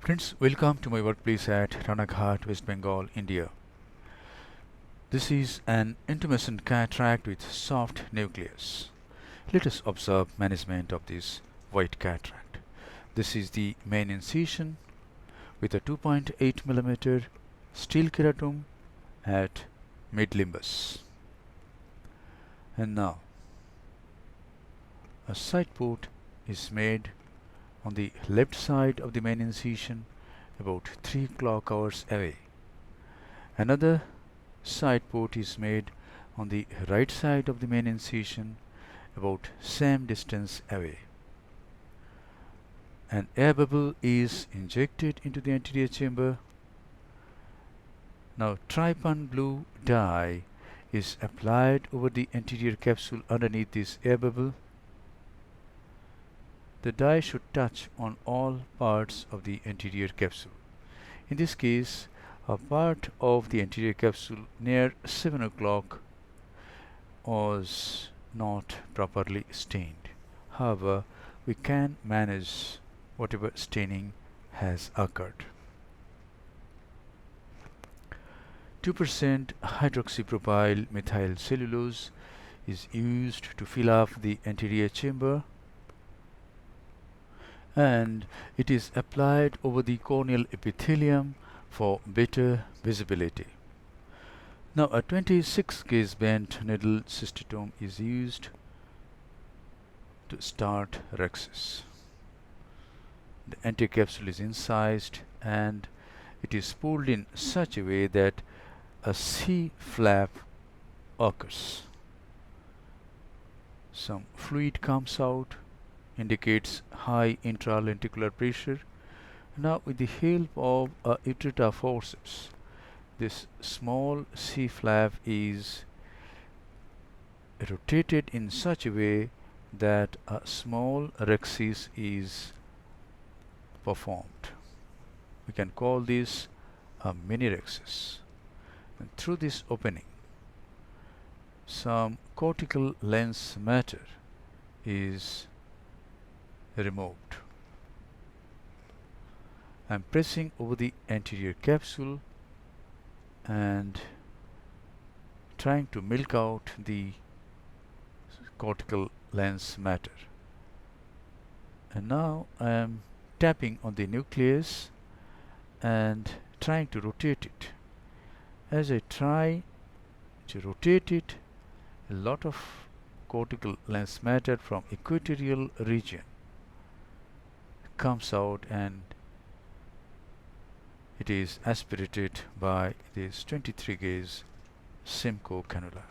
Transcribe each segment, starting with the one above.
Friends, welcome to my workplace at Ranaghat, West Bengal, India. This is an intumescent cataract with soft nucleus. Let us observe management of this white cataract. This is the main incision with a 2.8 mm steel keratom at mid-limbus. And now, a side port is made on the left side of the main incision about 3 clock hours away. Another side port is made on the right side of the main incision about same distance away. An air bubble is injected into the anterior chamber. Now trypan blue dye is applied over the anterior capsule underneath this air bubble. The dye should touch on all parts of the anterior capsule. In this case, a part of the anterior capsule near 7 o'clock was not properly stained. However, we can manage whatever staining has occurred. 2% hydroxypropyl methyl cellulose is used to fill up the anterior chamber, and it is applied over the corneal epithelium for better visibility. Now a 26 gauge bent needle cystotome is used to start rhexis. The anterior capsule is incised and it is pulled in such a way that a C flap occurs. Some fluid comes out, indicates high intralenticular pressure. Now with the help of a utrata forceps, this small C flap is rotated in such a way that a small rhexis is performed. We can call this a mini rhexis. And through this opening, some cortical lens matter is removed. I am pressing over the anterior capsule and trying to milk out the cortical lens matter. And now I am tapping on the nucleus and trying to rotate it. As I try to rotate it, a lot of cortical lens matter from equatorial region comes out and it is aspirated by this 23 gauge Simcoe cannula.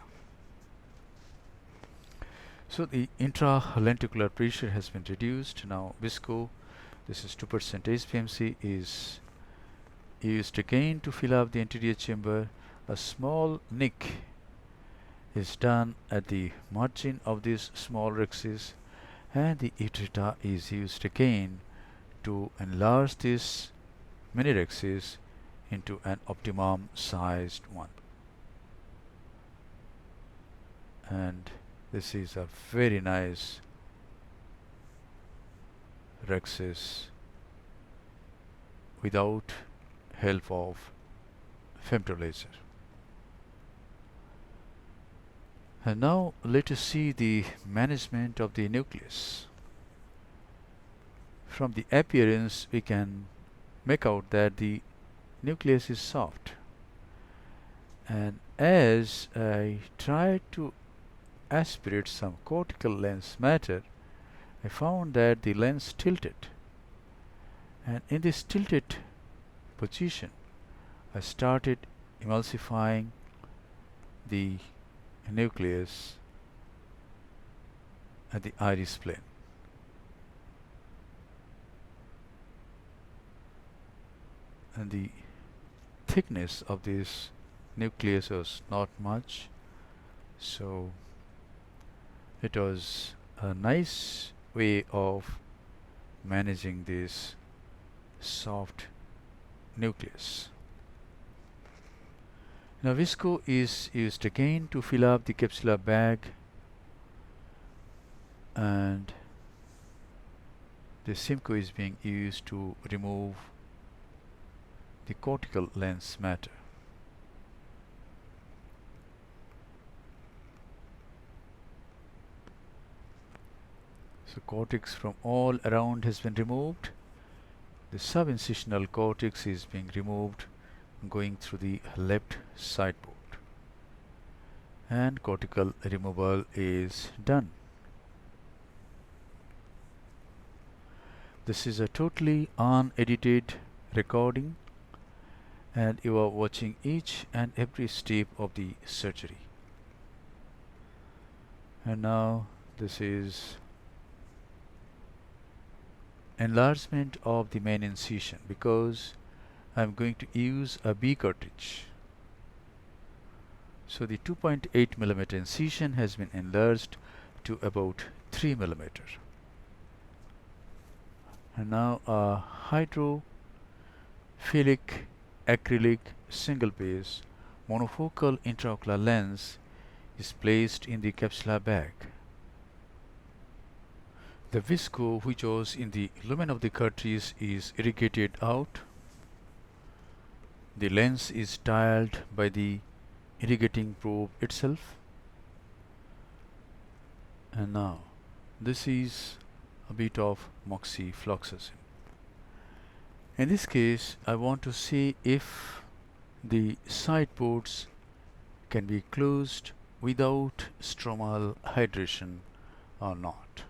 So the intralenticular pressure has been reduced. Now visco, this is 2% HPMC, is used again to fill up the anterior chamber. A small nick is done at the margin of this small rhexis, and the utrata is used again to enlarge this mini rhexis into an optimum sized one. And this is a very nice rhexis without help of femtolaser. And now let us see the management of the nucleus. From the appearance we can make out that the nucleus is soft, and as I try to aspirate some cortical lens matter, I found that the lens tilted, and in this tilted position I started emulsifying the nucleus at the iris plane. And the thickness of this nucleus was not much, so it was a nice way of managing this soft nucleus. Now visco is used again to fill up the capsular bag, and the Simcoe is being used to remove the cortical lens matter. So cortex from all around has been removed. The subincisional cortex is being removed, going through the left sideboard, and cortical removal is done. This is a totally unedited recording, and you are watching each and every step of the surgery. And now this is enlargement of the main incision, because I'm going to use a B cartridge. So the 2.8 millimeter incision has been enlarged to about 3 millimeter. And now a hydrophilic acrylic single base monofocal intraocular lens is placed in the capsular bag. The visco which was in the lumen of the cartridge is irrigated out. The lens is tiled by the irrigating probe itself. And now this is a bit of moxifloxacin. In this case, I want to see if the sideboards can be closed without stromal hydration or not.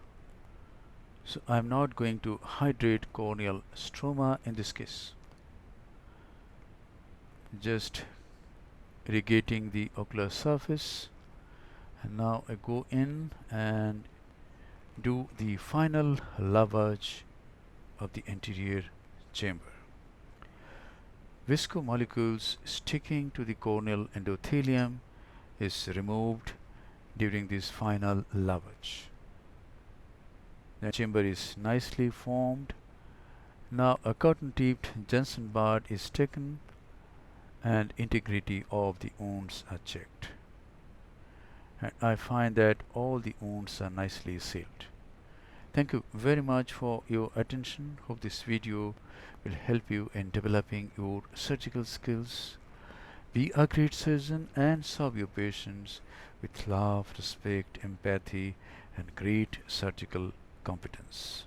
So I am not going to hydrate corneal stroma in this case. Just irrigating the ocular surface, and now I go in and do the final lavage of the anterior chamber. Visco molecules sticking to the corneal endothelium is removed during this final lavage. The chamber is nicely formed. Now a cotton-tipped Johnson bar is taken and integrity of the wounds are checked. And I find that all the wounds are nicely sealed. Thank you very much for your attention. Hope this video will help you in developing your surgical skills. Be a great surgeon and serve your patients with love, respect, empathy, and great surgical competence.